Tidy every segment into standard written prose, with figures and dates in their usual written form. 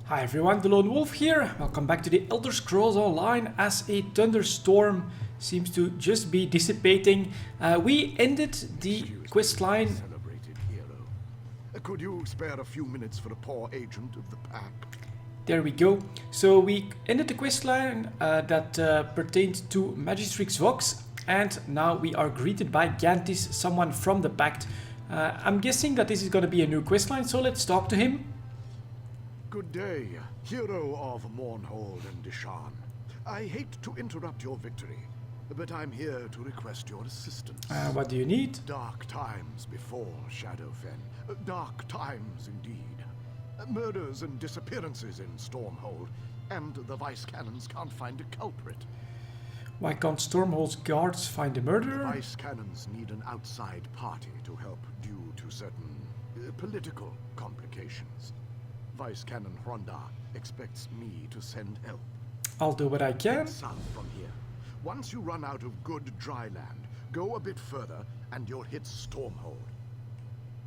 Hi everyone, delonewolf here. Welcome back to the Elder Scrolls Online as a thunderstorm seems to just be dissipating. We ended the quest line. Celebrated hero. Could you spare a few minutes for a poor agent of the pack? There we go. So we ended the quest line that pertained to Magistrix Vox, and now we are greeted by Gantis, someone from the Pact. I'm guessing that this is going to be a new quest line, so let's talk to him. Good day, hero of Mournhold and Deshan. I hate to interrupt your victory, but I'm here to request your assistance. What do you need? Dark times before Shadowfen. Dark times indeed. Murders and disappearances in Stormhold, and the Vice Cannons can't find a culprit. Why can't Stormhold's guards find the murderer? The Vice Cannons need an outside party to help due to certain political complications. Vice Cannon Ronda expects me to send help. I'll do what I can. Head south from here. Once you run out of good dry land, go a bit further and you'll hit Stormhold.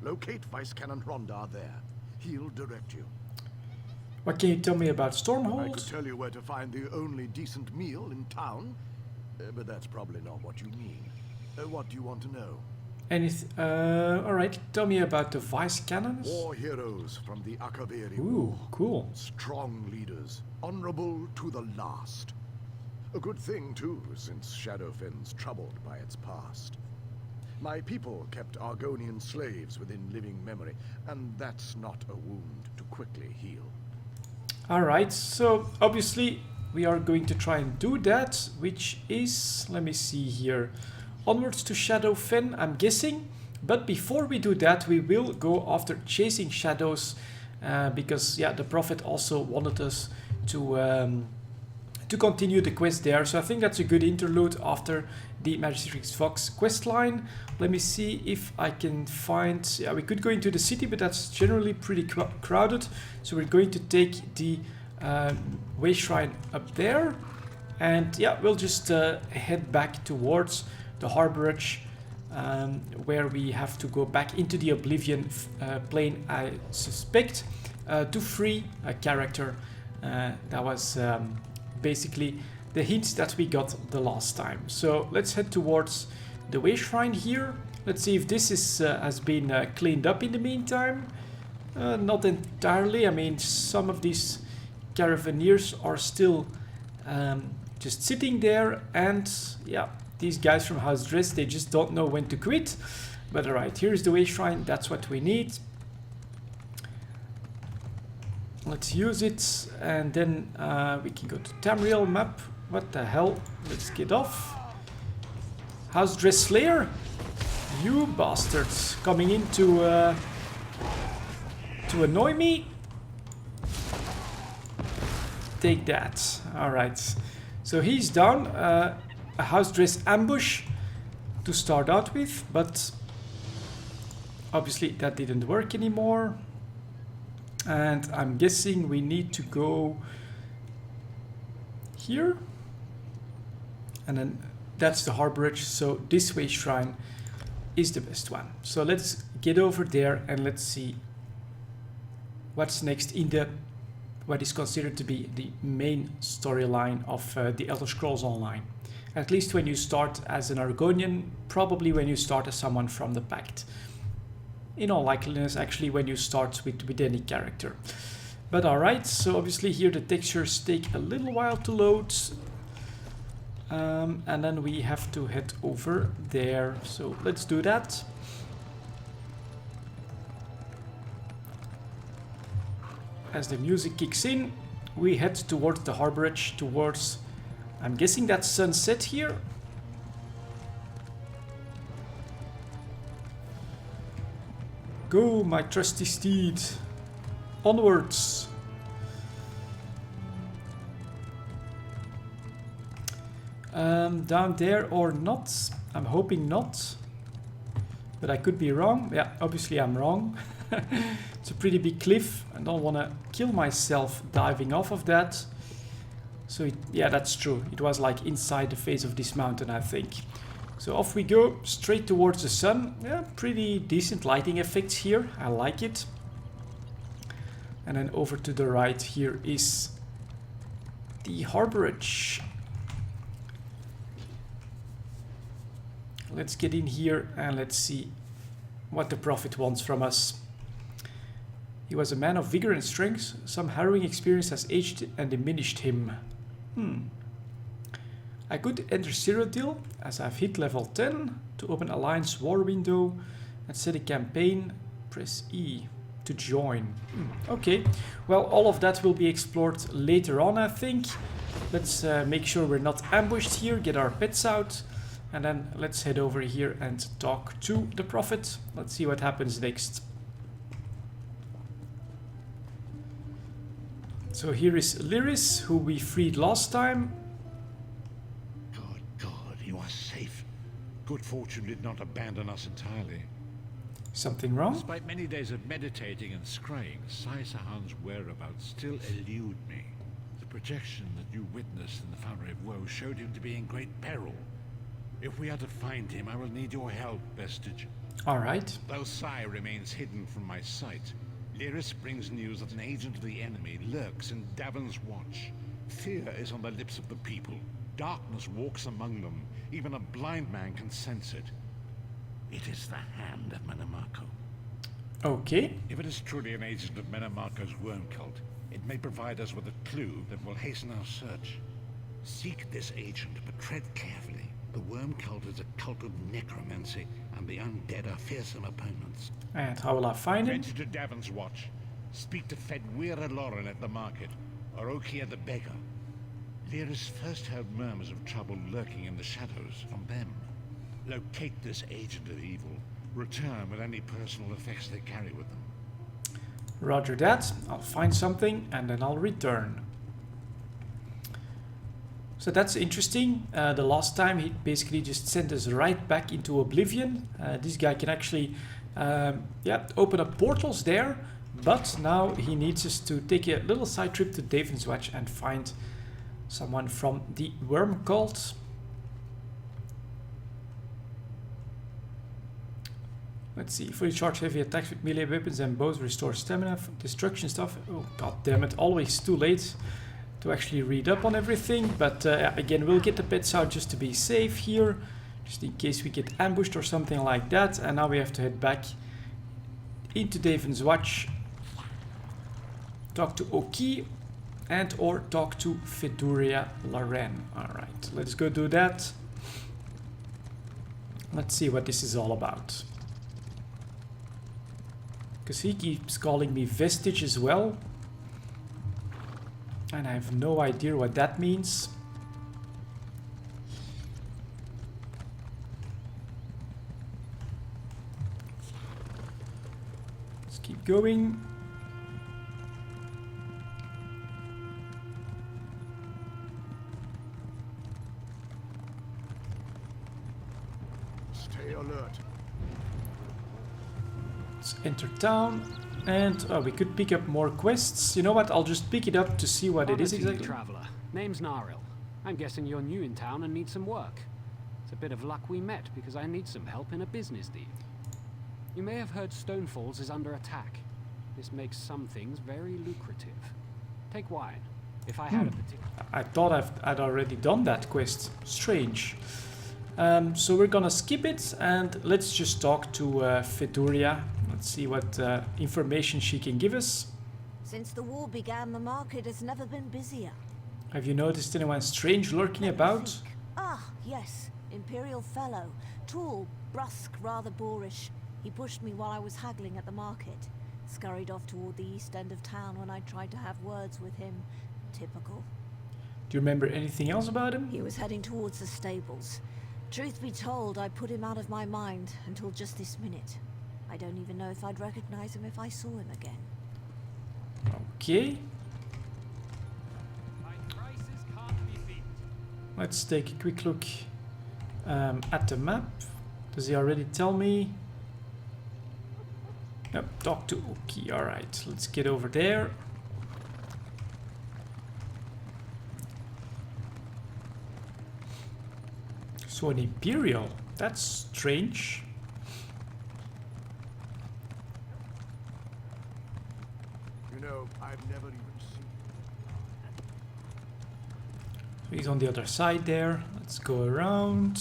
Locate Vice Cannon Ronda there. He'll direct you. What can you tell me about I Stormhold? could tell you where to find the only decent meal in town, but that's probably not what you mean. What do you want to know? Alright, tell me about the Vice Cannons. War heroes from the Akaveri. Ooh, cool. Strong leaders, honorable to the last. A good thing, too, since Shadowfen's troubled by its past. My people kept Argonian slaves within living memory, and that's not a wound to quickly heal. Alright, so obviously we are going to try and do that, which is, let me see here, onwards to Shadowfen, I'm guessing. But before we do that, we will go after chasing shadows, because yeah, the Prophet also wanted us to continue the quest there. So I think that's a good interlude after the Magistrix Vox quest line. Let me see if I can find... Yeah, we could go into the city, but that's generally pretty crowded. So we're going to take the way shrine up there. And yeah, we'll just head back towards the Harborage, where we have to go back into the Oblivion plane, I suspect, to free a character. That was basically the hints that we got the last time. So let's head towards the way shrine here. Let's see if this is has been cleaned up in the meantime. Not entirely. I mean, some of these caravaneers are still just sitting there, and yeah, these guys from House Dress, they just don't know when to quit. But alright, here's the way shrine, that's what we need. Let's use it, and then we can go to Tamriel map. What the hell? Let's get off. House Dress Slayer? You bastards, coming in to annoy me? Take that. Alright. So he's down. A house dress ambush to start out with, but obviously that didn't work anymore. And I'm guessing we need to go here. And then that's the Harborage, so this way shrine is the best one. So let's get over there and let's see what's next in the what is considered to be the main storyline of the Elder Scrolls Online. At least when you start as an Argonian, probably when you start as someone from the Pact. In all likeliness, actually, when you start with any character. But alright, so obviously here the textures take a little while to load. And then we have to head over there. So let's do that. As the music kicks in, we head towards the Harborage, towards... I'm guessing that's sunset here. Go, my trusty steed. Onwards. Down there or not? I'm hoping not. But I could be wrong. Yeah, obviously I'm wrong. It's a pretty big cliff. I don't want to kill myself diving off of that. So yeah, that's true. It was like inside the face of this mountain, I think. So off we go, straight towards the sun. Yeah, pretty decent lighting effects here. I like it. And then over to the right here is the Harborage. Let's get in here and let's see what the prophet wants from us. He was a man of vigor and strength. Some harrowing experience has aged and diminished him. I could enter Cyrodiil as I've hit level 10 to open Alliance War window and set a campaign. Press E to join. Okay, well, all of that will be explored later on, I think. Let's make sure we're not ambushed here, get our pets out, and then let's head over here and talk to the prophet. Let's see what happens next. So here is Lyris, who we freed last time. Good God, you are safe. Good fortune did not abandon us entirely. Something wrong? Despite many days of meditating and scrying, Sai Sahan's whereabouts still elude me. The projection that you witnessed in the Foundry of Woe showed him to be in great peril. If we are to find him, I will need your help, Vestige. Alright. Though Sai remains hidden from my sight, Lyris brings news that an agent of the enemy lurks in Davon's watch. Fear is on the lips of the people. Darkness walks among them. Even a blind man can sense it. It is the hand of Menamarco. Okay. If it is truly an agent of Menamarco's worm cult, it may provide us with a clue that will hasten our search. Seek this agent, but tread carefully. The worm cult is a cult of necromancy, and the undead are fearsome opponents. And how will I find him? Venture to Davon's watch. Speak to Fedwira Lauren at the market, or Okia the beggar. Lyris first heard murmurs of trouble lurking in the shadows from them. Locate this agent of evil. Return with any personal effects they carry with them. Roger that. I'll find something and then I'll return. So that's interesting. The last time he basically just sent us right back into oblivion. This guy can actually open up portals there. But now he needs us to take a little side trip to Davon's Watch and find someone from the worm cult. Let's see, fully charged heavy attacks with melee weapons and bows restore stamina, destruction stuff. Oh, god damn it, always too late to actually read up on everything. But again, we'll get the pets out just to be safe here, just in case we get ambushed or something like that. And now we have to head back into Davon's Watch, talk to Oki, and or talk to Fedwira Lauren. Alright, let's go do that. Let's see what this is all about. Because he keeps calling me Vestige as well. And I have no idea what that means. Let's keep going. Stay alert. Let's enter town, and we could pick up more quests. You know what? I'll just pick it up to see what it is exactly. Traveler. Name's Naril. I'm guessing you're new in town and need some work. It's a bit of luck we met because I need some help in a business deal. You may have heard Stonefalls is under attack. This makes some things very lucrative. Take wine. If I had a particular... I thought I'd already done that quest. Strange. So we're gonna skip it and let's just talk to Fedwira. Let's see what information she can give us. Since the war began, the market has never been busier. Have you noticed anyone strange lurking Let me about? think. Ah, yes. Imperial fellow. Tall, brusque, rather boorish. He pushed me while I was haggling at the market. Scurried off toward the east end of town when I tried to have words with him. Typical. Do you remember anything else about him? He was heading towards the stables. Truth be told, I put him out of my mind until just this minute. I don't even know if I'd recognize him if I saw him again. Okay. Let's take a quick look at the map. Does he already tell me? Yep, talk to Oki. Alright, let's get over there. So an Imperial. That's strange. You know, I've never even seen. He's on the other side there. Let's go around.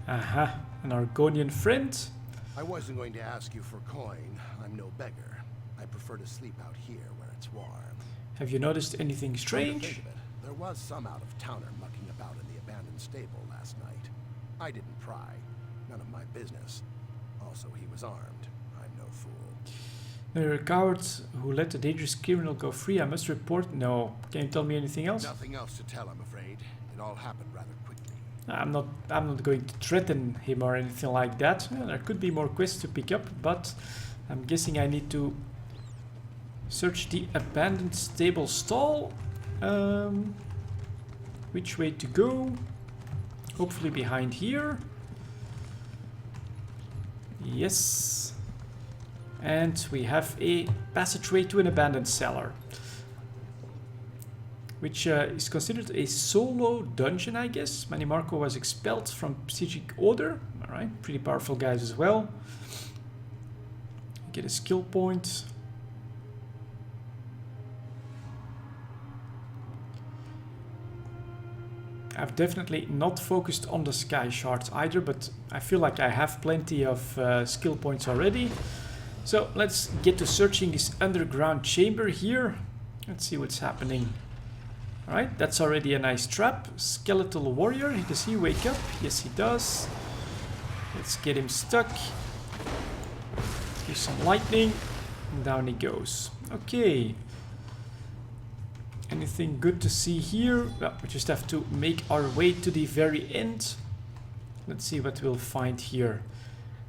Aha, an Argonian friend. I wasn't going to ask you for coin. I'm no beggar. I prefer to sleep out here where it's warm. Have you noticed anything Come to strange? think of it, there was some out-of-towner mucking about in the abandoned stable last night. I didn't pry. None of my business. Also, he was armed. I'm no fool. There are cowards who let the dangerous criminal go free. I must report. No. Can you tell me anything else? Nothing else to tell, I'm afraid. It all happened rather quickly. I'm not going to threaten him or anything like that. Well, there could be more quests to pick up, but I'm guessing I need to search the abandoned stable stall. Which way to go? Hopefully behind here. Yes. And we have a passageway to an abandoned cellar, which is considered a solo dungeon, I guess. Manimarco was expelled from Psychic Order. Alright, pretty powerful guys as well. Get a skill point. I've definitely not focused on the sky shards either, but I feel like I have plenty of skill points already. So let's get to searching this underground chamber here. Let's see what's happening. Alright, that's already a nice trap. Skeletal warrior, does he wake up? Yes, he does. Let's get him stuck. Use some lightning, and down he goes. Okay. Anything good to see here? Well, we just have to make our way to the very end. Let's see what we'll find here.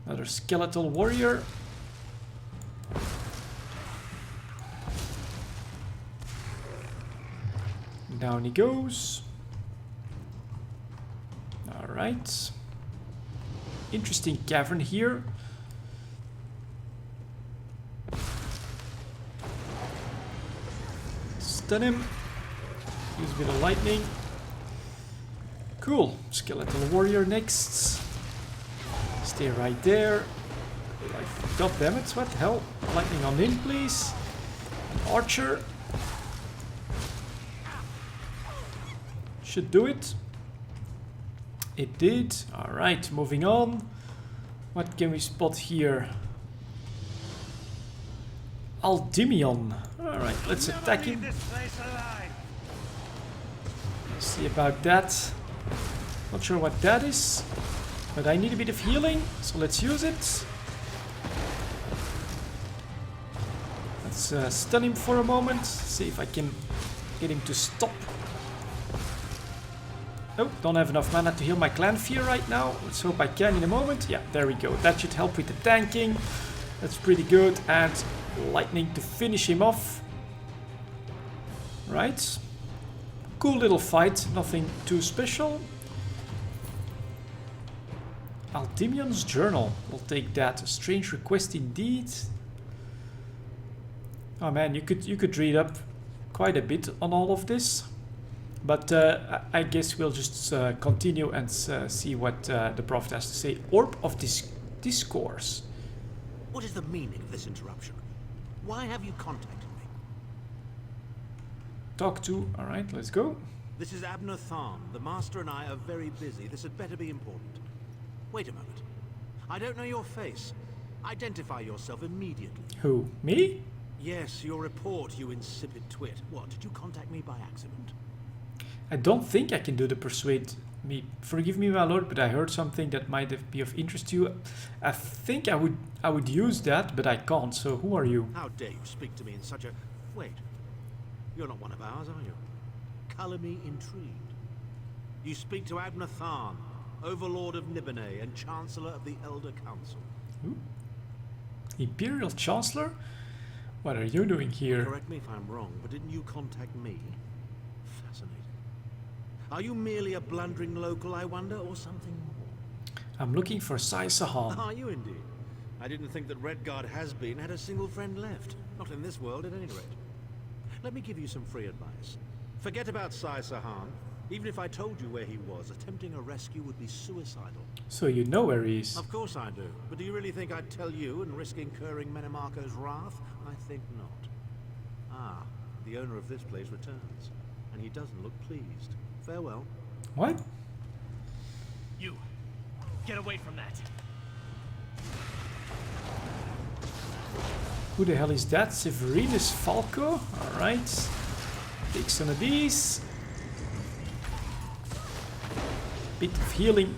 Another skeletal warrior. Down he goes. Alright. Interesting cavern here. Stun him. Use a bit of lightning. Cool. Skeletal warrior next. Stay right there. God damn it, what the hell? Lightning on him, please. An archer. Should do it. It did. Alright, moving on. What can we spot here? Aldimion. Alright, let's attack him. Let's see about that. Not sure what that is, but I need a bit of healing, so let's use it. Let's stun him for a moment. See if I can get him to stop. Oh, don't have enough mana to heal my clan fear right now. Let's hope I can in a moment. Yeah, there we go. That should help with the tanking. That's pretty good. And lightning to finish him off. Right. Cool little fight. Nothing too special. Aldimion's journal. We'll take that. A strange request indeed. Oh man, you could read up quite a bit on all of this. But I guess we'll just continue and see what the prophet has to say. Orb of Discourse. What is the meaning of this interruption? Why have you contacted me? Talk to. Alright, let's go. This is Abnur Tharn. The Master and I are very busy. This had better be important. Wait a moment. I don't know your face. Identify yourself immediately. Who? Me? Yes, your report, you insipid twit. What, did you contact me by accident? I don't think I can do the persuade me. Forgive me, my lord, but I heard something that might be of interest to you. I think I would use that, but I can't. So who are you? How dare you speak to me in such a... Wait. You're not one of ours, are you? Colour me intrigued. You speak to Abnur Tharn, Overlord of Nibene and Chancellor of the Elder Council. Ooh. Imperial Chancellor? What are you doing here? Correct me if I'm wrong, but didn't you contact me? Fascinating. Are you merely a blundering local, I wonder, or something more? I'm looking for Sai Sahan. Are you indeed? I didn't think that Redguard has-been had a single friend left. Not in this world, at any rate. Let me give you some free advice. Forget about Sai Sahan. Even if I told you where he was, attempting a rescue would be suicidal. So you know where he is. Of course I do. But do you really think I'd tell you and risk incurring Menemarco's wrath? I think not. Ah, the owner of this place returns. And he doesn't look pleased. Farewell. What? You, get away from that. Who the hell is that? Severinus Falco? Alright. Take some of these. Bit of healing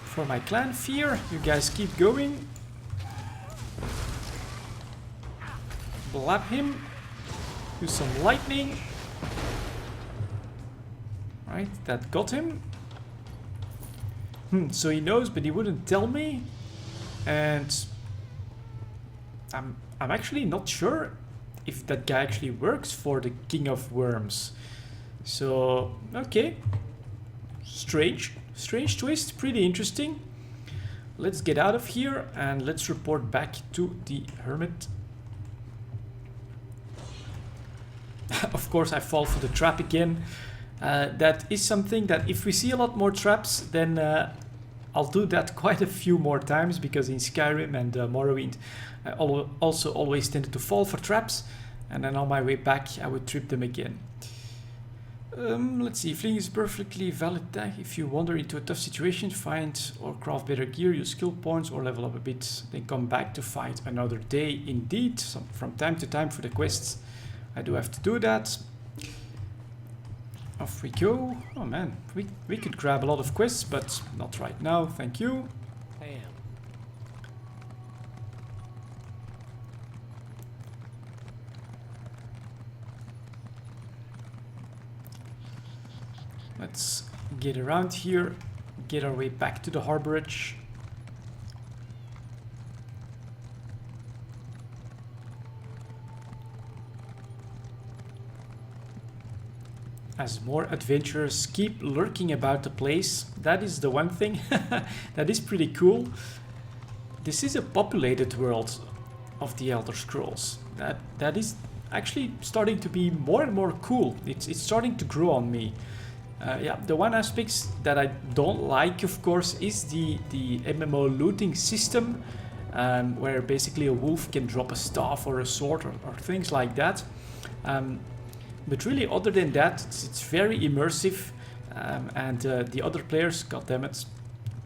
for my clan fear. You guys keep going. Blab him. Do some lightning. Right, that got him. So he knows, but he wouldn't tell me. And I'm actually not sure if that guy actually works for the King of Worms. So, okay. Strange twist, pretty interesting. Let's get out of here and let's report back to the Hermit. Of course I fall for the trap again. That is something that if we see a lot more traps, then I'll do that quite a few more times, because in Skyrim and Morrowind I also always tended to fall for traps, and then on my way back I would trip them again. Let's see, fleeing is perfectly valid tag. If you wander into a tough situation, find or craft better gear, use skill points or level up a bit, then come back to fight another day. Indeed, from time to time for the quests I do have to do that. Off we go. Oh man, we could grab a lot of quests, but not right now, thank you. Damn. Let's get around here, get our way back to the Harborage. As more adventurers keep lurking about the place, that is the one thing that is pretty cool. This is a populated world of the Elder Scrolls. That is actually starting to be more and more cool. It's starting to grow on me. Yeah, the one aspect that I don't like, of course, is the MMO looting system, where basically a wolf can drop a staff or a sword or things like that. But really, other than that, it's very immersive, and the other players, goddammit,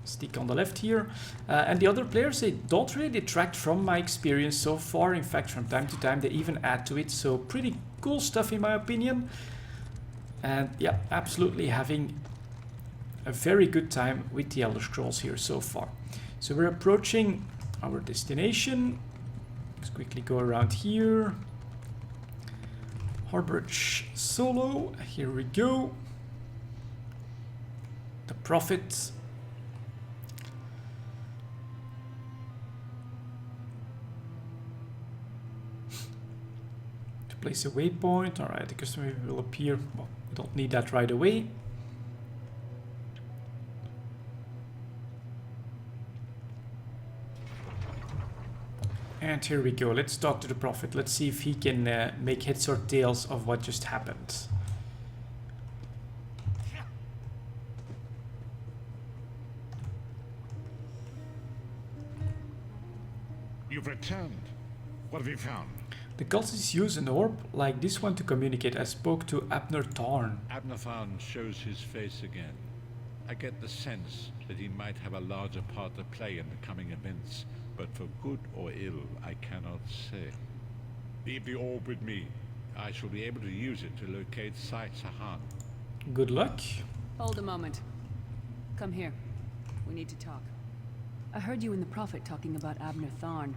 stick on the left here, and the other players, they don't really detract from my experience so far. In fact, from time to time, they even add to it, so pretty cool stuff in my opinion. And yeah, absolutely having a very good time with the Elder Scrolls here so far. So we're approaching our destination. Let's quickly go around here. Harborage solo, here we go. The Prophet. To place a waypoint, alright, the customer will appear. Well, we don't need that right away. And here we go, let's talk to the Prophet. Let's see if he can make heads or tails of what just happened. You've returned. What have you found? The cultists use an orb like this one to communicate. I spoke to Abnur Tharn. Tharn shows his face again. I get the sense that he might have a larger part to play in the coming events, but for good or ill, I cannot say. Leave the orb with me. I shall be able to use it to locate Tharn. Good luck. Hold a moment. Come here. We need to talk. I heard you and the Prophet talking about Abnur Tharn.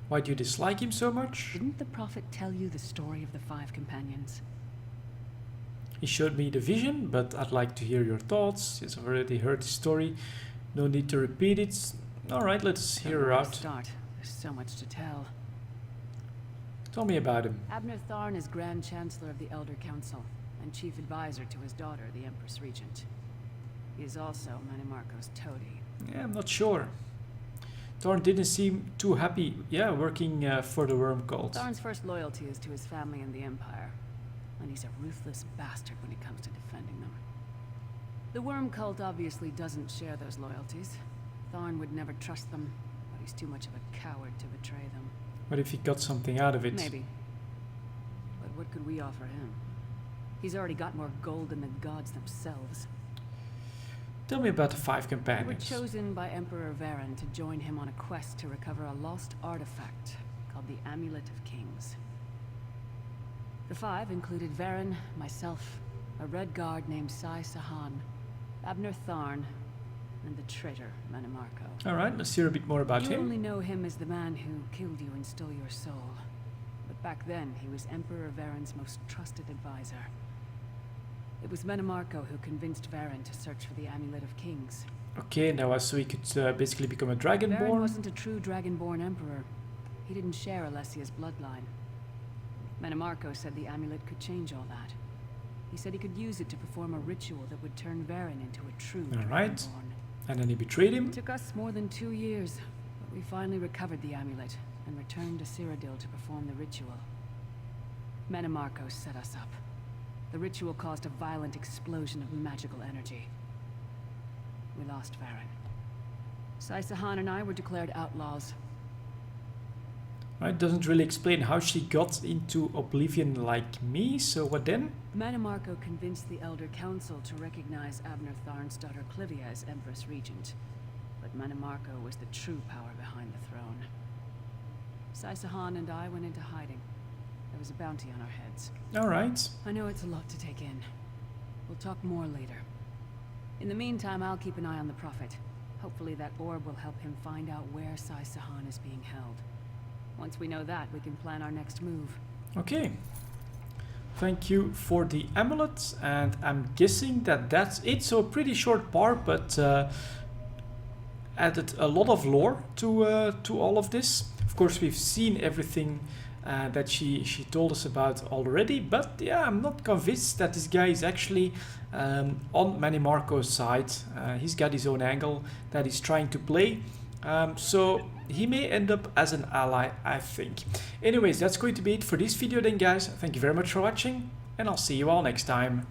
Why do you dislike him so much? Didn't the Prophet tell you the story of the 5 companions? He showed me the vision, but I'd like to hear your thoughts. Yes, I've already heard the story. No need to repeat it. Alright, let's hear her out. Start. There's so much to tell. Tell me about him. Abnur Tharn is Grand Chancellor of the Elder Council and Chief Advisor to his daughter, the Empress Regent. He is also Menemarco's toady. Yeah, I'm not sure. Tharn didn't seem too happy, working for the Worm Cult. Tharn's first loyalty is to his family and the Empire. and he's a ruthless bastard when it comes to defending them. The Worm Cult obviously doesn't share those loyalties. Tharn would never trust them, but he's too much of a coward to betray them. What if he got something out of it? Maybe. But what could we offer him? He's already got more gold than the gods themselves. Tell me about the 5 We were companions. chosen by Emperor Varen to join him on a quest to recover a lost artifact called the Amulet of Kings. The 5 included Varen, myself, a red guard named Sahan, Abnur Tharn, and the traitor Manimarco. Alright, let's hear a bit more about You him. only know him as the man who killed you and stole your soul. But back then, he was Emperor Varen's most trusted advisor. It was Manimarco who convinced Varen to search for the Amulet of Kings. Okay, now so he could basically become a Varen dragonborn. wasn't a true dragonborn emperor. He didn't share Alessia's bloodline. Manimarco said the amulet could change all that. He said he could use it to perform a ritual that would turn Varen into a true Alright. dragonborn. And then he betrayed him. It took us more than 2 years, but we finally recovered the amulet and returned to Cyrodiil to perform the ritual. Manimarco set us up. The ritual caused a violent explosion of magical energy. We lost Varen. Sahan and I were declared outlaws. Right, doesn't really explain how she got into Oblivion like me, so what then? Manimarco convinced the Elder Council to recognize Abnur Tharn's daughter Clivia as Empress Regent. But Manimarco was the true power behind the throne. Sahan and I went into hiding. There was a bounty on our heads. Alright. I know it's a lot to take in. We'll talk more later. In the meantime, I'll keep an eye on the Prophet. Hopefully that orb will help him find out where Sahan is being held. Once we know that, we can plan our next move. Okay. Thank you for the amulet, and I'm guessing that that's it. So a pretty short part, but added a lot of lore to all of this. Of course, we've seen everything that she told us about already, but yeah, I'm not convinced that this guy is actually on Manimarco's side. He's got his own angle that he's trying to play, so he may end up as an ally, I think. Anyways, that's going to be it for this video then, guys. Thank you very much for watching, and I'll see you all next time.